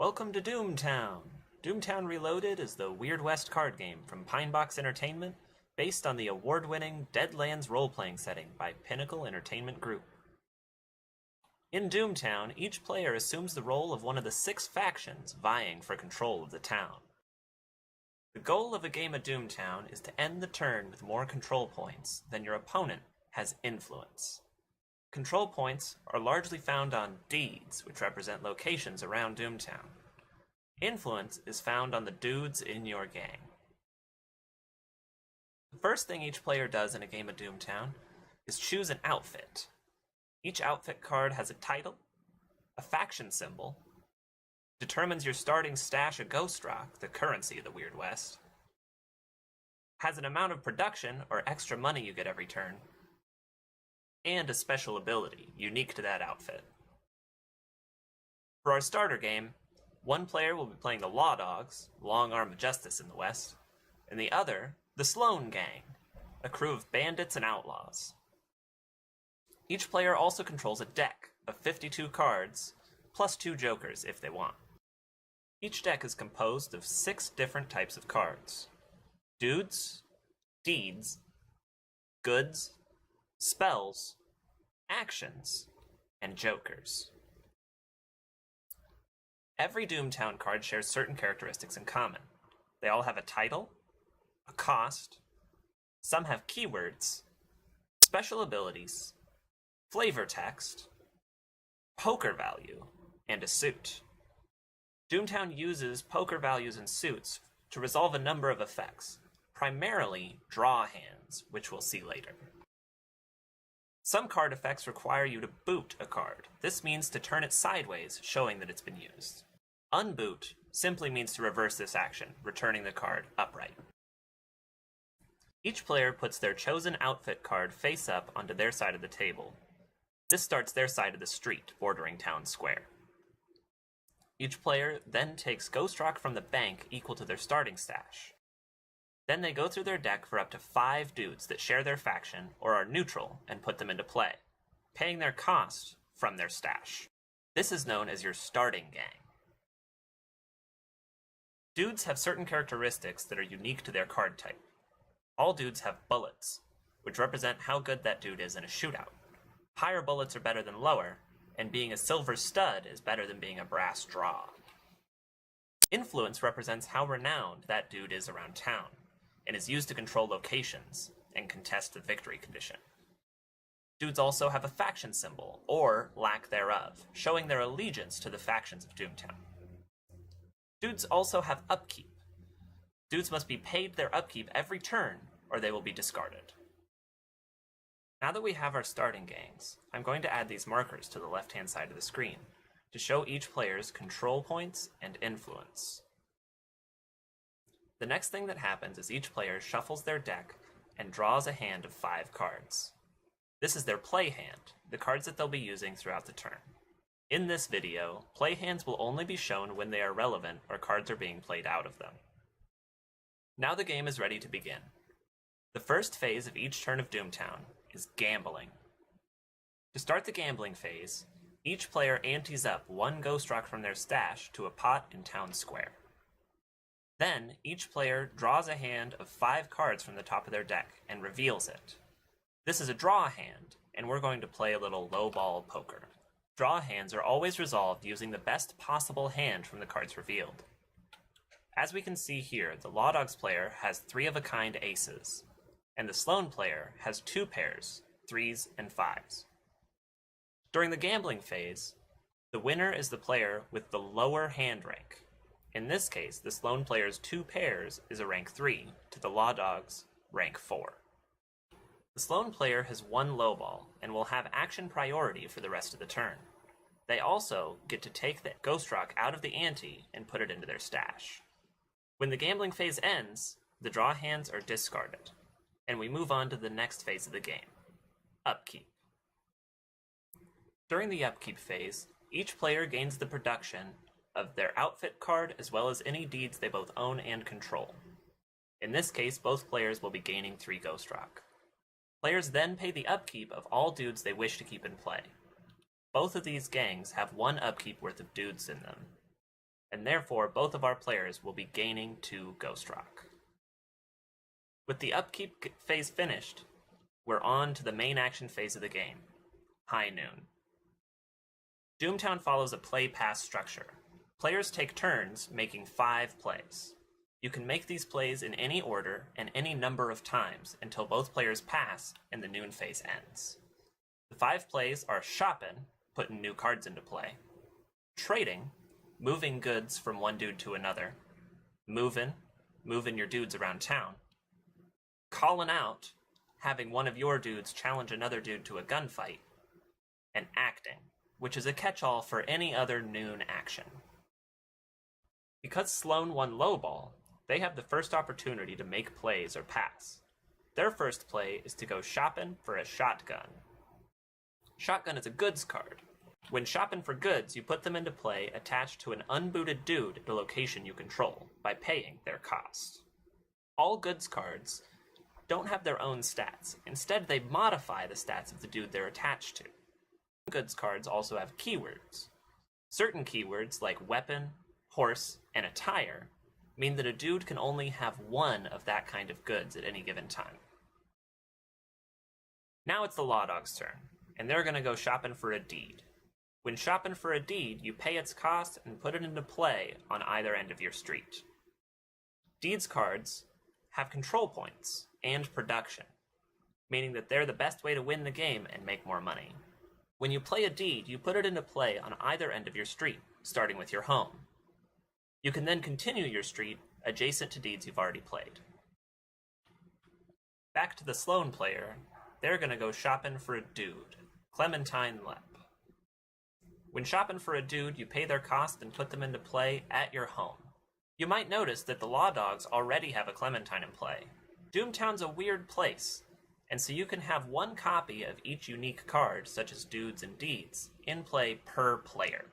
Welcome to Doomtown! Doomtown Reloaded is the Weird West card game from Pinebox Entertainment, based on the award-winning Deadlands role-playing setting by Pinnacle Entertainment Group. In Doomtown, each player assumes the role of one of the 6 factions vying for control of the town. The goal of a game of Doomtown is to end the turn with more control points than your opponent has influence. Control points are largely found on deeds, which represent locations around Doomtown. Influence is found on the dudes in your gang. The first thing each player does in a game of Doomtown is choose an outfit. Each outfit card has a title, a faction symbol, determines your starting stash of Ghost Rock, the currency of the Weird West, has an amount of production or extra money you get every turn, and a special ability unique to that outfit. For our starter game, one player will be playing the Law Dogs, Long Arm of Justice in the West, and the other, the Sloan Gang, a crew of bandits and outlaws. Each player also controls a deck of 52 cards, plus 2 jokers if they want. Each deck is composed of 6 different types of cards: dudes, deeds, goods, spells, actions, and jokers. Every Doomtown card shares certain characteristics in common. They all have a title, a cost, some have keywords, special abilities, flavor text, poker value, and a suit. Doomtown uses poker values and suits to resolve a number of effects, primarily draw hands, which we'll see later. Some card effects require you to boot a card. This means to turn it sideways, showing that it's been used. Unboot simply means to reverse this action, returning the card upright. Each player puts their chosen outfit card face up onto their side of the table. This starts their side of the street, bordering town square. Each player then takes Ghost Rock from the bank equal to their starting stash. Then they go through their deck for up to 5 dudes that share their faction or are neutral and put them into play, paying their cost from their stash. This is known as your starting gang. Dudes have certain characteristics that are unique to their card type. All dudes have bullets, which represent how good that dude is in a shootout. Higher bullets are better than lower, and being a silver stud is better than being a brass draw. Influence represents how renowned that dude is around town, and is used to control locations and contest the victory condition. Dudes also have a faction symbol, or lack thereof, showing their allegiance to the factions of Doomtown. Dudes also have upkeep. Dudes must be paid their upkeep every turn, or they will be discarded. Now that we have our starting gangs, I'm going to add these markers to the left-hand side of the screen to show each player's control points and influence. The next thing that happens is each player shuffles their deck and draws a hand of 5 cards. This is their play hand, the cards that they'll be using throughout the turn. In this video, play hands will only be shown when they are relevant or cards are being played out of them. Now the game is ready to begin. The first phase of each turn of Doomtown is gambling. To start the gambling phase, each player antes up 1 Ghost Rock from their stash to a pot in town square. Then, each player draws a hand of 5 cards from the top of their deck and reveals it. This is a draw hand, and we're going to play a little lowball poker. Draw hands are always resolved using the best possible hand from the cards revealed. As we can see here, the Law Dogs player has 3 of a kind aces, and the Sloan player has 2 pairs, 3s and 5s. During the gambling phase, the winner is the player with the lower hand rank. In this case, the Sloan player's 2 pairs is a rank 3 to the Law Dogs' rank 4. The Sloan player has 1 lowball and will have action priority for the rest of the turn. They also get to take the Ghost Rock out of the ante and put it into their stash. When the gambling phase ends, the draw hands are discarded, and we move on to the next phase of the game, Upkeep. During the Upkeep phase, each player gains the production of their outfit card as well as any deeds they both own and control. In this case, both players will be gaining 3 Ghost Rock. Players then pay the upkeep of all dudes they wish to keep in play. Both of these gangs have 1 upkeep worth of dudes in them, and therefore both of our players will be gaining 2 Ghost Rock. With the upkeep phase finished, we're on to the main action phase of the game, High Noon. Doomtown follows a play-pass structure. Players take turns making 5 plays. You can make these plays in any order and any number of times until both players pass and the noon phase ends. The 5 plays are shopping, putting new cards into play, trading, moving goods from one dude to another, moving your dudes around town, calling out, having one of your dudes challenge another dude to a gunfight, and acting, which is a catch-all for any other noon action. Because Sloan won Lowball, they have the first opportunity to make plays or pass. Their first play is to go shopping for a shotgun. Shotgun is a goods card. When shopping for goods, you put them into play attached to an unbooted dude at a location you control by paying their cost. All goods cards don't have their own stats. Instead, they modify the stats of the dude they're attached to. Goods cards also have keywords. Certain keywords, like weapon, horse, and attire, mean that a dude can only have one of that kind of goods at any given time. Now it's the Law Dog's turn, and they're gonna go shopping for a deed. When shopping for a deed, you pay its cost and put it into play on either end of your street. Deeds cards have control points and production, meaning that they're the best way to win the game and make more money. When you play a deed, you put it into play on either end of your street, starting with your home. You can then continue your street adjacent to deeds you've already played. Back to the Sloan player, they're gonna go shopping for a dude, Clementine Lep. When shopping for a dude, you pay their cost and put them into play at your home. You might notice that the Law Dogs already have a Clementine in play. Doomtown's a weird place, and so you can have one copy of each unique card, such as dudes and deeds, in play per player.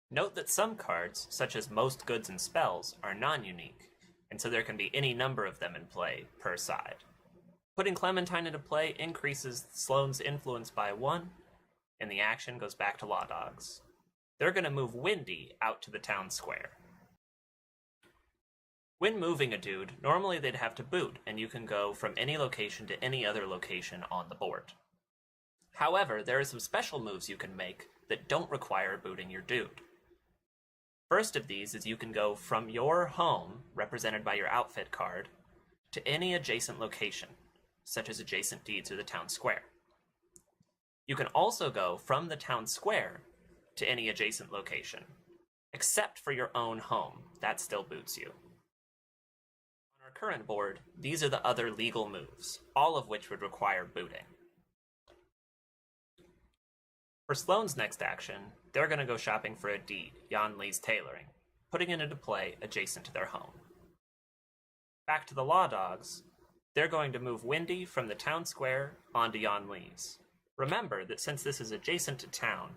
Note that some cards, such as most goods and spells, are non-unique, and so there can be any number of them in play per side. Putting Clementine into play increases Sloan's influence by 1, and the action goes back to Law Dogs. They're going to move Windy out to the town square. When moving a dude, normally they'd have to boot, and you can go from any location to any other location on the board. However, there are some special moves you can make that don't require booting your dude. First of these is you can go from your home, represented by your outfit card, to any adjacent location, such as adjacent deeds or the town square. You can also go from the town square to any adjacent location, except for your own home. That still boots you. On our current board, these are the other legal moves, all of which would require booting. For Sloan's next action, they're going to go shopping for a deed, Yan Lee's tailoring, putting it into play adjacent to their home. Back to the Law Dogs, they're going to move Windy from the town square onto Yan Lee's. Remember that since this is adjacent to town,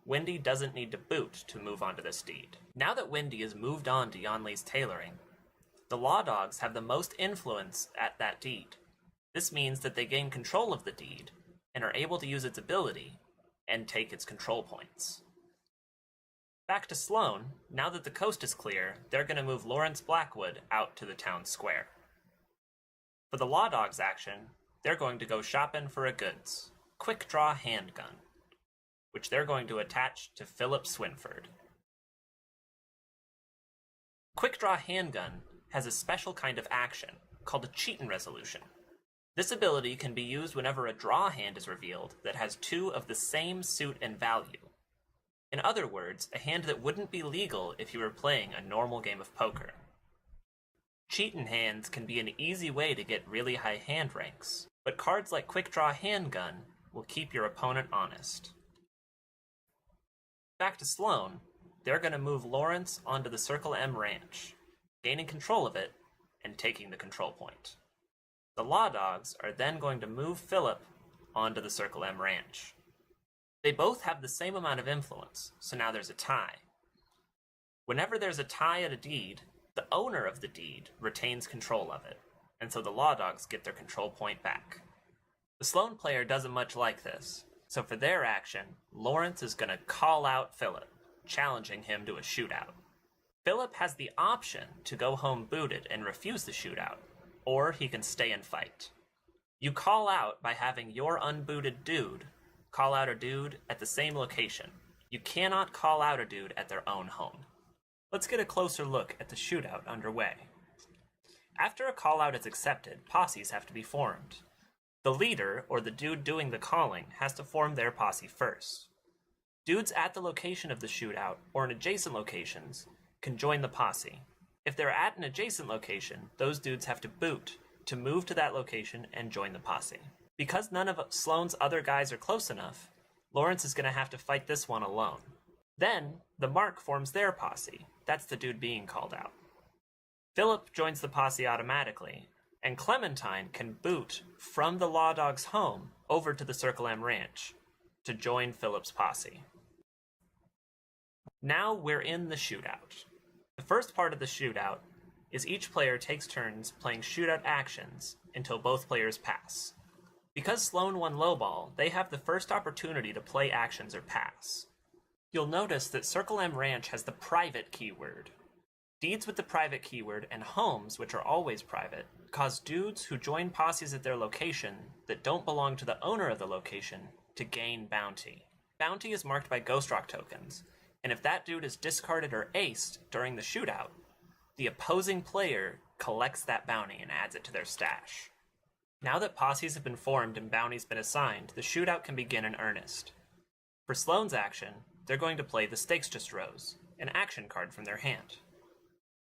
Windy doesn't need to boot to move onto this deed. Now that Windy has moved on to Yan Lee's tailoring, the Law Dogs have the most influence at that deed. This means that they gain control of the deed and are able to use its ability and take its control points. Back to Sloan, now that the coast is clear, they're going to move Lawrence Blackwood out to the town square. For the Law Dogs action, they're going to go shopping for a goods, quick draw handgun, which they're going to attach to Philip Swinford. Quick draw handgun has a special kind of action called a Cheatin Resolution. This ability can be used whenever a draw hand is revealed that has 2 of the same suit and value. In other words, a hand that wouldn't be legal if you were playing a normal game of poker. Cheatin' hands can be an easy way to get really high hand ranks, but cards like Quick Draw Handgun will keep your opponent honest. Back to Sloan, they're going to move Lawrence onto the Circle M Ranch, gaining control of it and taking the control point. The Law Dogs are then going to move Philip onto the Circle M Ranch. They both have the same amount of influence, so now there's a tie. Whenever there's a tie at a deed, the owner of the deed retains control of it, and so the Law Dogs get their control point back. The Sloan player doesn't much like this, so for their action, Lawrence is going to call out Philip, challenging him to a shootout. Philip has the option to go home booted and refuse the shootout, or he can stay and fight. You call out by having your unbooted dude call out a dude at the same location. You cannot call out a dude at their own home. Let's get a closer look at the shootout underway. After a call out is accepted, posses have to be formed. The leader, or the dude doing the calling, has to form their posse first. Dudes at the location of the shootout, or in adjacent locations, can join the posse. If they're at an adjacent location, those dudes have to boot to move to that location and join the posse. Because none of Sloane's other guys are close enough, Lawrence is going to have to fight this one alone. Then, the Mark forms their posse. That's the dude being called out. Philip joins the posse automatically, and Clementine can boot from the Law Dog's home over to the Circle M Ranch to join Philip's posse. Now we're in the shootout. The first part of the shootout is each player takes turns playing shootout actions until both players pass. Because Sloane won Lowball, they have the first opportunity to play actions or pass. You'll notice that Circle M Ranch has the private keyword. Deeds with the private keyword and homes, which are always private, cause dudes who join posses at their location that don't belong to the owner of the location to gain bounty. Bounty is marked by Ghost Rock tokens, and if that dude is discarded or aced during the shootout, the opposing player collects that bounty and adds it to their stash. Now that posses have been formed and bounties been assigned, the shootout can begin in earnest. For Sloane's action, they're going to play the Stakes Just Rose, an action card from their hand.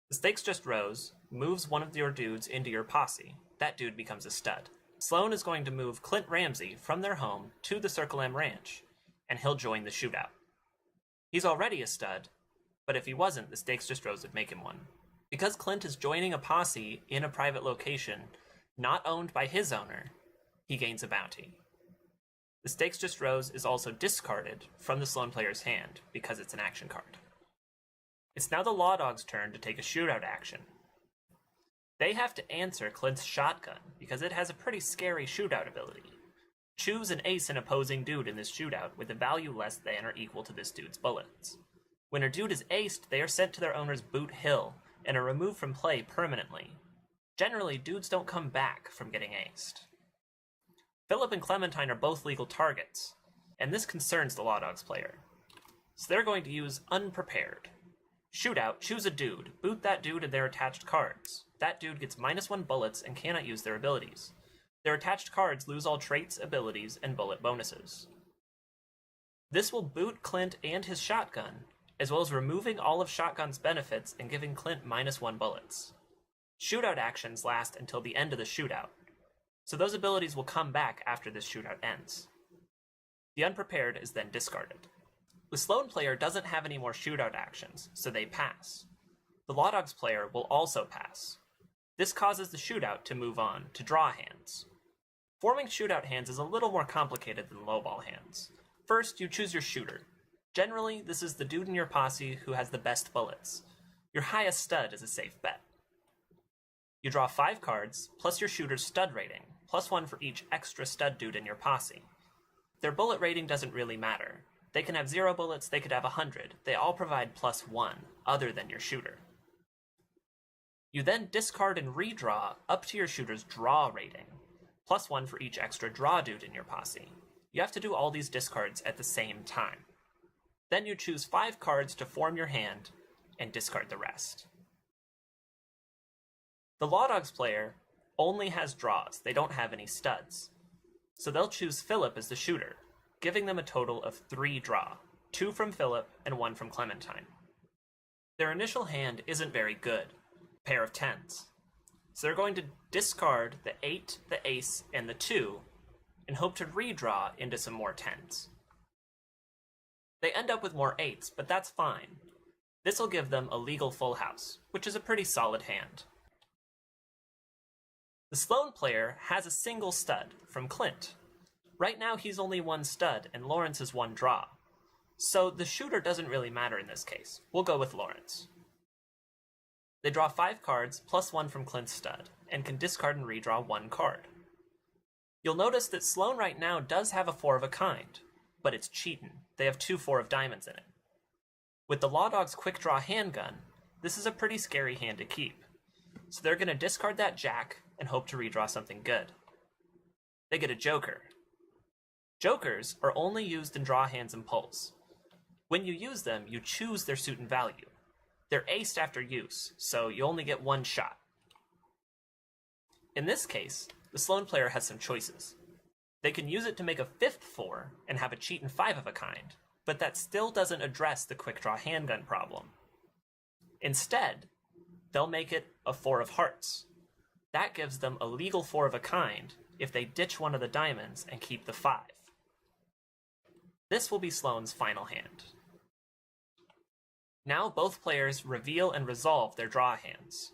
The Stakes Just Rose moves one of your dudes into your posse. That dude becomes a stud. Sloane is going to move Clint Ramsey from their home to the Circle M Ranch, and he'll join the shootout. He's already a stud, but if he wasn't, the Stakes Just Rose would make him one. Because Clint is joining a posse in a private location, not owned by his owner, he gains a bounty. The Stakes Just Rose is also discarded from the Sloane player's hand because it's an action card. It's now the Law Dog's turn to take a shootout action. They have to answer Clint's shotgun because it has a pretty scary shootout ability. Choose an ace an opposing dude in this shootout with a value less than or equal to this dude's bullets. When a dude is aced, they are sent to their owner's boot hill and are removed from play permanently. Generally, dudes don't come back from getting aced. Philip and Clementine are both legal targets, and this concerns the Law Dog's player. So they're going to use Unprepared. Shootout, choose a dude, boot that dude and their attached cards. That dude gets -1 bullets and cannot use their abilities. Their attached cards lose all traits, abilities, and bullet bonuses. This will boot Clint and his shotgun, as well as removing all of Shotgun's benefits and giving Clint -1 bullets. Shootout actions last until the end of the shootout, so those abilities will come back after this shootout ends. The Unprepared is then discarded. The Sloane player doesn't have any more shootout actions, so they pass. The Law Dog's player will also pass. This causes the shootout to move on to draw hands. Forming shootout hands is a little more complicated than lowball hands. First, you choose your shooter. Generally, this is the dude in your posse who has the best bullets. Your highest stud is a safe bet. You draw 5 cards, plus your shooter's stud rating, +1 for each extra stud dude in your posse. Their bullet rating doesn't really matter. They can have 0 bullets, they could have 100. They all provide +1, other than your shooter. You then discard and redraw up to your shooter's draw rating, +1 for each extra draw dude in your posse. You have to do all these discards at the same time. Then you choose 5 cards to form your hand, and discard the rest. The Law Dog's player only has draws, they don't have any studs. So they'll choose Philip as the shooter, giving them a total of 3 draw, 2 from Philip and 1 from Clementine. Their initial hand isn't very good, pair of 10s. So they're going to discard the 8, the ace, and the 2, and hope to redraw into some more 10s. They end up with more 8s, but that's fine. This will give them a legal full house, which is a pretty solid hand. The Sloane player has a single stud from Clint. Right now he's only 1 stud and Lawrence is 1 draw. So the shooter doesn't really matter in this case. We'll go with Lawrence. They draw 5 cards +1 from Clint's stud and can discard and redraw 1 card. You'll notice that Sloane right now does have a 4 of a kind, but it's cheatin'. They have 2 4 of diamonds in it. With the Law Dog's quick draw handgun, this is a pretty scary hand to keep. So they're going to discard that jack and hope to redraw something good. They get a joker. Jokers are only used in draw hands and pulls. When you use them, you choose their suit and value. They're aced after use, so you only get one shot. In this case, the Sloan player has some choices. They can use it to make a 5th 4 and have a Cheatin 5 of a kind, but that still doesn't address the quick draw handgun problem. Instead, they'll make it a 4 of hearts. That gives them a legal 4 of a kind if they ditch one of the diamonds and keep the 5. This will be Sloan's final hand. Now both players reveal and resolve their draw hands.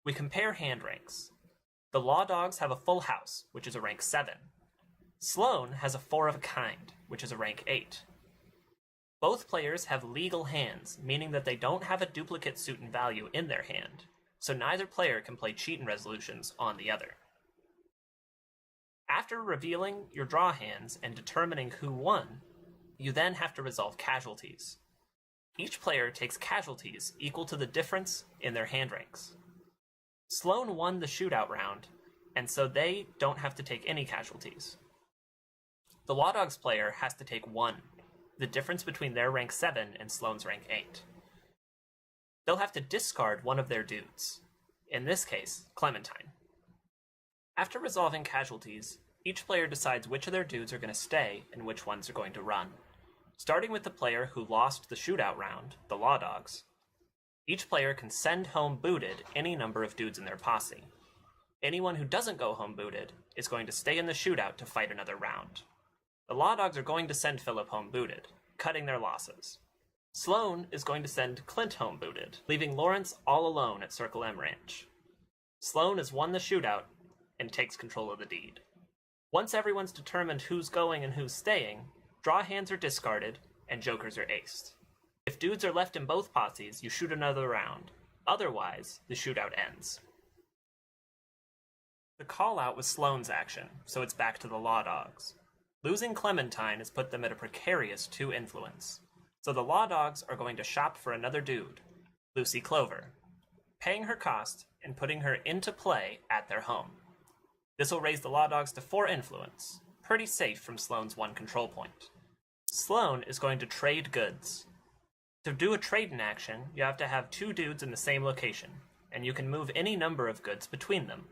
We compare hand ranks. The Law Dogs have a full house, which is a rank 7. Sloan has a 4 of a kind, which is a rank 8. Both players have legal hands, meaning that they don't have a duplicate suit and value in their hand, so neither player can play Cheatin Resolutions on the other. After revealing your draw hands and determining who won, you then have to resolve casualties. Each player takes casualties equal to the difference in their hand ranks. Sloan won the shootout round, and so they don't have to take any casualties. The Law Dogs player has to take 1, the difference between their rank 7 and Sloan's rank 8. They'll have to discard one of their dudes, in this case, Clementine. After resolving casualties, each player decides which of their dudes are going to stay and which ones are going to run. Starting with the player who lost the shootout round, the Law Dogs, each player can send home booted any number of dudes in their posse. Anyone who doesn't go home booted is going to stay in the shootout to fight another round. The Law Dogs are going to send Philip home booted, cutting their losses. Sloan is going to send Clint home booted, leaving Lawrence all alone at Circle M Ranch. Sloan has won the shootout and takes control of the deed. Once everyone's determined who's going and who's staying, draw hands are discarded and jokers are aced. If dudes are left in both posses, you shoot another round. Otherwise, the shootout ends. The Call Out was Sloan's action, so it's back to the Law Dogs. Losing Clementine has put them at a precarious 2 influence, so the Law Dogs are going to shop for another dude, Lucy Clover, paying her cost and putting her into play at their home. This will raise the Law Dogs to 4 influence, pretty safe from Sloan's 1 control point. Sloan is going to trade goods. To do a trade in action, you have to have 2 dudes in the same location, and you can move any number of goods between them.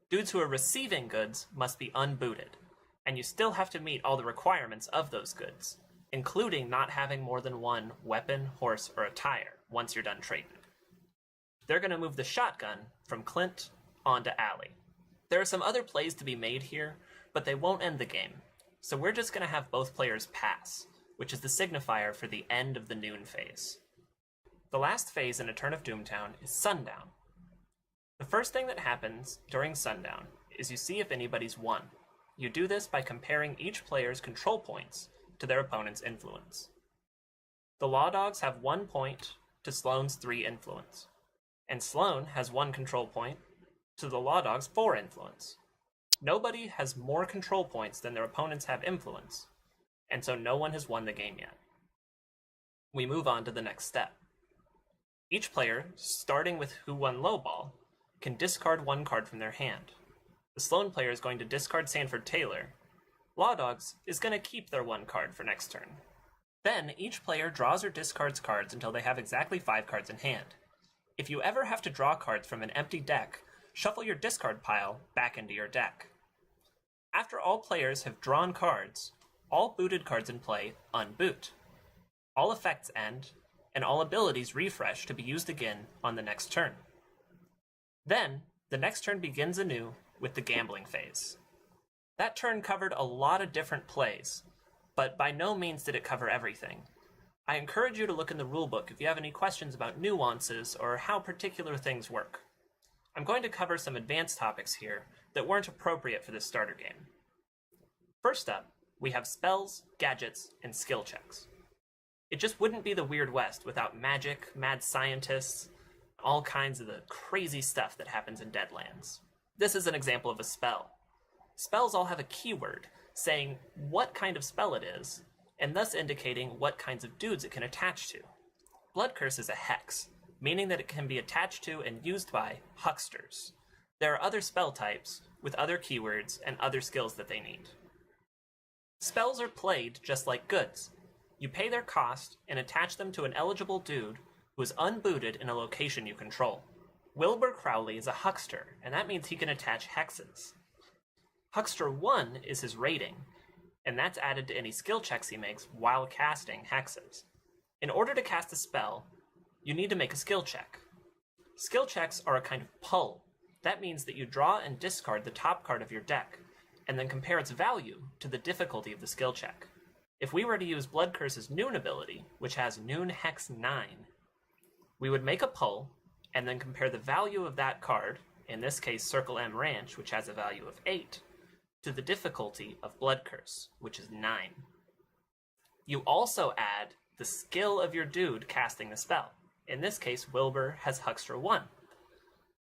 Dudes who are receiving goods must be unbooted, and you still have to meet all the requirements of those goods, including not having more than 1 weapon, horse, or a tire once you're done trading. They're going to move the shotgun from Clint onto Allie. There are some other plays to be made here, but they won't end the game, so we're just going to have both players pass, which is the signifier for the end of the noon phase. The last phase in A Turn of Doomtown is Sundown. The first thing that happens during Sundown is you see if anybody's won. You do this by comparing each player's control points to their opponent's influence. The Law Dogs have 1 point to Sloan's 3 influence, and Sloan has 1 control point to the Law Dogs' 4 influence. Nobody has more control points than their opponents have influence, and so no one has won the game yet. We move on to the next step. Each player, starting with who won Lowball, can discard 1 card from their hand. The Sloan player is going to discard Sanford Taylor. Law Dogs is going to keep their 1 card for next turn. Then each player draws or discards cards until they have exactly 5 cards in hand. If you ever have to draw cards from an empty deck, shuffle your discard pile back into your deck. After all players have drawn cards, all booted cards in play unboot. All effects end, and all abilities refresh to be used again on the next turn. Then, the next turn begins anew with the gambling phase. That turn covered a lot of different plays, but by no means did it cover everything. I encourage you to look in the rulebook if you have any questions about nuances or how particular things work. I'm going to cover some advanced topics here that weren't appropriate for this starter game. First up, we have spells, gadgets, and skill checks. It just wouldn't be the Weird West without magic, mad scientists, all kinds of the crazy stuff that happens in Deadlands. This is an example of a spell. Spells all have a keyword saying what kind of spell it is, and thus indicating what kinds of dudes it can attach to. Blood Curse is a hex, meaning that it can be attached to and used by hucksters. There are other spell types with other keywords and other skills that they need. Spells are played just like goods. You pay their cost and attach them to an eligible dude who is unbooted in a location you control. Wilbur Crowley is a huckster, and that means he can attach hexes. Huckster 1 is his rating, and that's added to any skill checks he makes while casting hexes. In order to cast a spell, you need to make a skill check. Skill checks are a kind of pull. That means that you draw and discard the top card of your deck, and then compare its value to the difficulty of the skill check. If we were to use Blood Curse's Noon ability, which has Noon Hex 9, we would make a pull, and then compare the value of that card, in this case Circle M Ranch, which has a value of 8, to the difficulty of Blood Curse, which is 9. You also add the skill of your dude casting the spell. In this case, Wilbur has Huckster 1.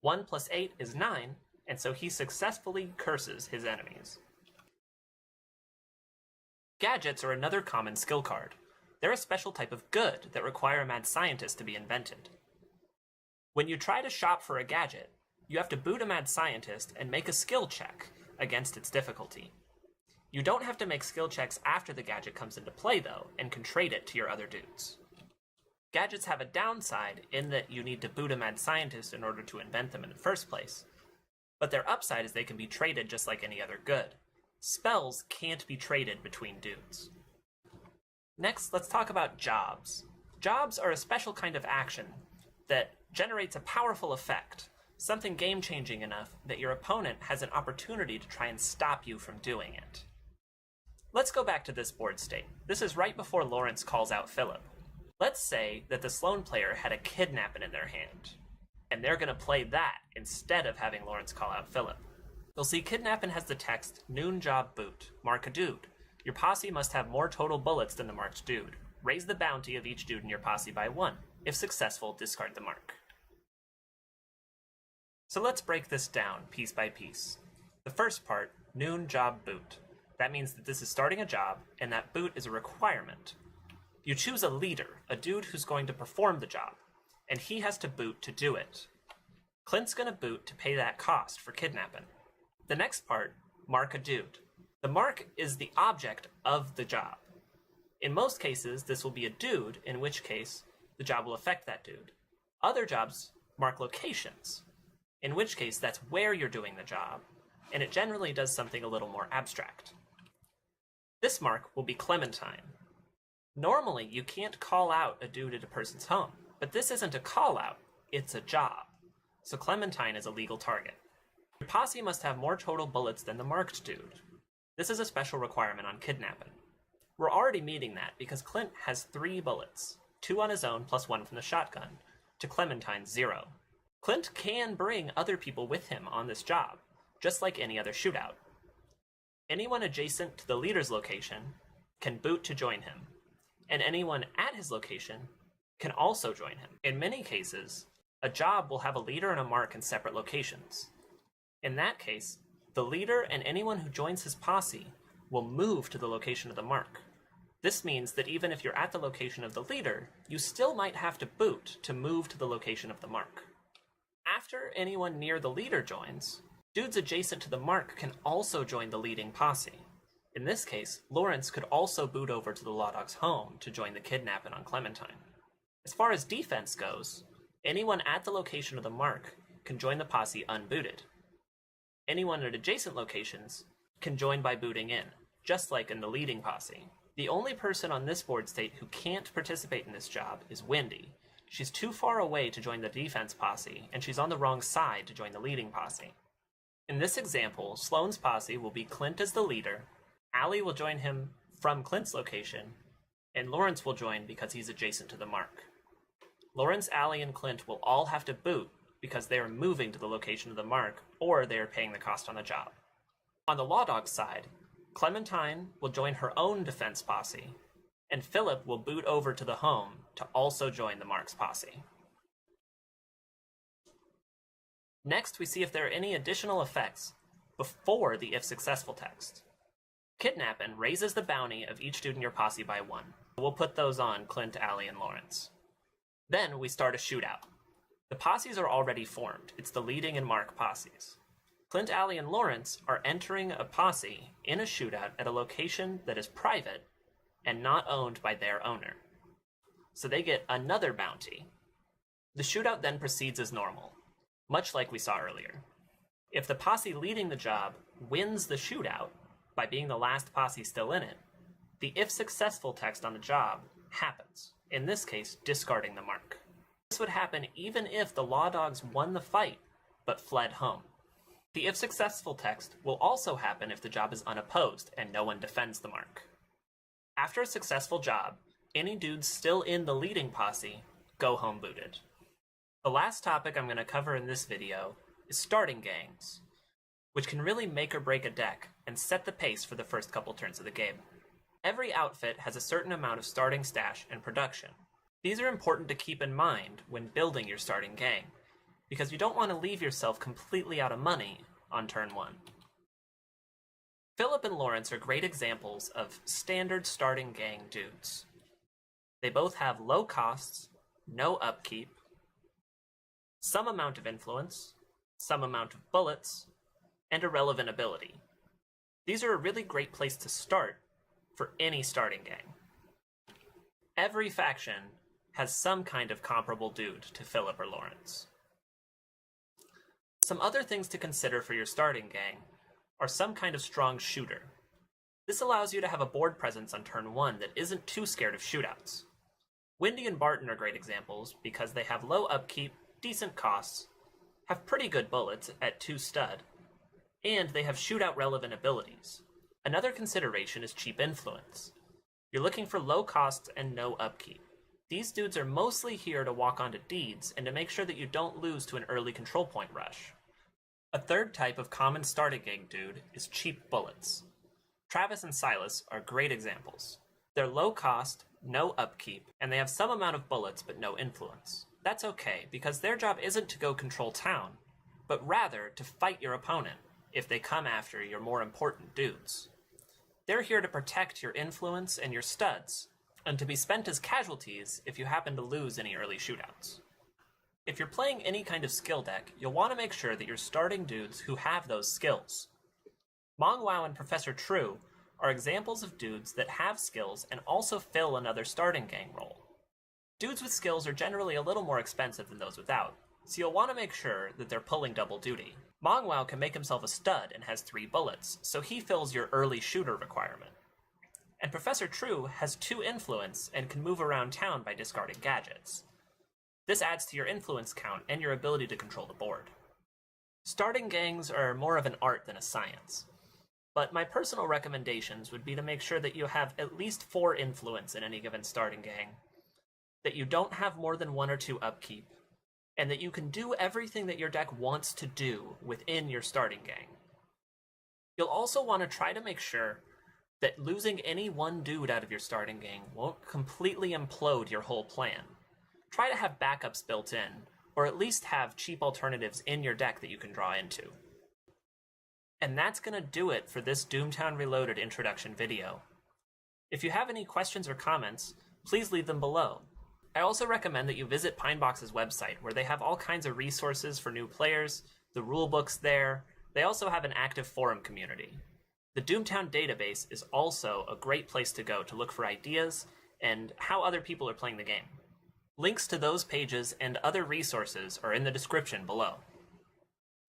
1 plus 8 is 9, and so he successfully curses his enemies. Gadgets are another common skill card. They're a special type of good that require a mad scientist to be invented. When you try to shop for a gadget, you have to boot a mad scientist and make a skill check against its difficulty. You don't have to make skill checks after the gadget comes into play, though, and can trade it to your other dudes. Gadgets have a downside in that you need to boot a mad scientist in order to invent them in the first place, but their upside is they can be traded just like any other good. Spells can't be traded between dudes. Next, let's talk about jobs. Jobs are a special kind of action that generates a powerful effect, something game-changing enough that your opponent has an opportunity to try and stop you from doing it. Let's go back to this board state. This is right before Lawrence calls out Philip. Let's say that the Sloane player had a kidnapping in their hand, and they're going to play that instead of having Lawrence call out Philip. You'll see kidnapping has the text, Noon Job Boot, mark a dude. Your posse must have more total bullets than the marked dude. Raise the bounty of each dude in your posse by 1. If successful, discard the mark. So let's break this down piece by piece. The first part, Noon Job Boot. That means that this is starting a job, and that boot is a requirement. You choose a leader, a dude who's going to perform the job, and he has to boot to do it. Clint's gonna boot to pay that cost for kidnapping. The next part, mark a dude. The mark is the object of the job. In most cases, this will be a dude, in which case, the job will affect that dude. Other jobs mark locations, in which case that's where you're doing the job, and it generally does something a little more abstract. This mark will be Clementine. Normally, you can't call out a dude at a person's home, but this isn't a call out, it's a job. So Clementine is a legal target. Your posse must have more total bullets than the marked dude. This is a special requirement on kidnapping. We're already meeting that because Clint has 3 bullets, 2 on his own plus 1 from the shotgun, to Clementine's 0. Clint can bring other people with him on this job, just like any other shootout. Anyone adjacent to the leader's location can boot to join him, and anyone at his location can also join him. In many cases, a job will have a leader and a mark in separate locations. In that case, the leader and anyone who joins his posse will move to the location of the mark. This means that even if you're at the location of the leader, you still might have to boot to move to the location of the mark. After anyone near the leader joins, dudes adjacent to the mark can also join the leading posse. In this case, Lawrence could also boot over to the Law Dog's home to join the kidnapping on Clementine. As far as defense goes, anyone at the location of the mark can join the posse unbooted. Anyone at adjacent locations can join by booting in, just like in the leading posse. The only person on this board state who can't participate in this job is Wendy. She's too far away to join the defense posse, and she's on the wrong side to join the leading posse. In this example, Sloane's posse will be Clint as the leader, Allie will join him from Clint's location, and Lawrence will join because he's adjacent to the mark. Lawrence, Allie, and Clint will all have to boot because they are moving to the location of the mark, or they are paying the cost on the job. On the Law Dog's side, Clementine will join her own defense posse, and Philip will boot over to the home to also join the mark's posse. Next, we see if there are any additional effects before the if successful text. Kidnapping raises the bounty of each dude in your posse by 1. We'll put those on Clint, Allie, and Lawrence. Then we start a shootout. The posses are already formed. It's the leading and mark posses. Clint, Allie, and Lawrence are entering a posse in a shootout at a location that is private and not owned by their owner. So they get another bounty. The shootout then proceeds as normal, much like we saw earlier. If the posse leading the job wins the shootout by being the last posse still in it, the if successful text on the job happens, in this case discarding the mark. This would happen even if the Law Dogs won the fight but fled home. The if successful text will also happen if the job is unopposed and no one defends the mark. After a successful job, any dudes still in the leading posse go home booted. The last topic I'm going to cover in this video is starting gangs, which can really make or break a deck and set the pace for the first couple turns of the game. Every outfit has a certain amount of starting stash and production. These are important to keep in mind when building your starting gang, because you don't want to leave yourself completely out of money on turn 1. Philip and Lawrence are great examples of standard starting gang dudes. They both have low costs, no upkeep, some amount of influence, some amount of bullets, and a relevant ability. These are a really great place to start for any starting gang. Every faction has some kind of comparable dude to Philip or Lawrence. Some other things to consider for your starting gang are some kind of strong shooter. This allows you to have a board presence on turn 1 that isn't too scared of shootouts. Wendy and Barton are great examples because they have low upkeep, decent costs, have pretty good bullets at 2 stud, and they have shootout relevant abilities. Another consideration is cheap influence. You're looking for low costs and no upkeep. These dudes are mostly here to walk onto deeds and to make sure that you don't lose to an early control point rush. A third type of common starting gang dude is cheap bullets. Travis and Silas are great examples. They're low cost, no upkeep, and they have some amount of bullets but no influence. That's okay, because their job isn't to go control town, but rather to fight your opponent if they come after your more important dudes. They're here to protect your influence and your studs, and to be spent as casualties if you happen to lose any early shootouts. If you're playing any kind of skill deck, you'll want to make sure that you're starting dudes who have those skills. Mong Wow and Professor True are examples of dudes that have skills and also fill another starting gang role. Dudes with skills are generally a little more expensive than those without, so you'll want to make sure that they're pulling double duty. Mong Wow can make himself a stud and has 3 bullets, so he fills your early shooter requirement. And Professor True has 2 influence and can move around town by discarding gadgets. This adds to your influence count and your ability to control the board. Starting gangs are more of an art than a science, but my personal recommendations would be to make sure that you have at least 4 influence in any given starting gang, that you don't have more than 1 or 2 upkeep, and that you can do everything that your deck wants to do within your starting gang. You'll also want to try to make sure that losing any one dude out of your starting gang won't completely implode your whole plan. Try to have backups built in, or at least have cheap alternatives in your deck that you can draw into. And that's going to do it for this Doomtown Reloaded introduction video. If you have any questions or comments, please leave them below. I also recommend that you visit Pinebox's website, where they have all kinds of resources for new players, the rulebook's there. They also have an active forum community. The Doomtown database is also a great place to go to look for ideas and how other people are playing the game. Links to those pages and other resources are in the description below.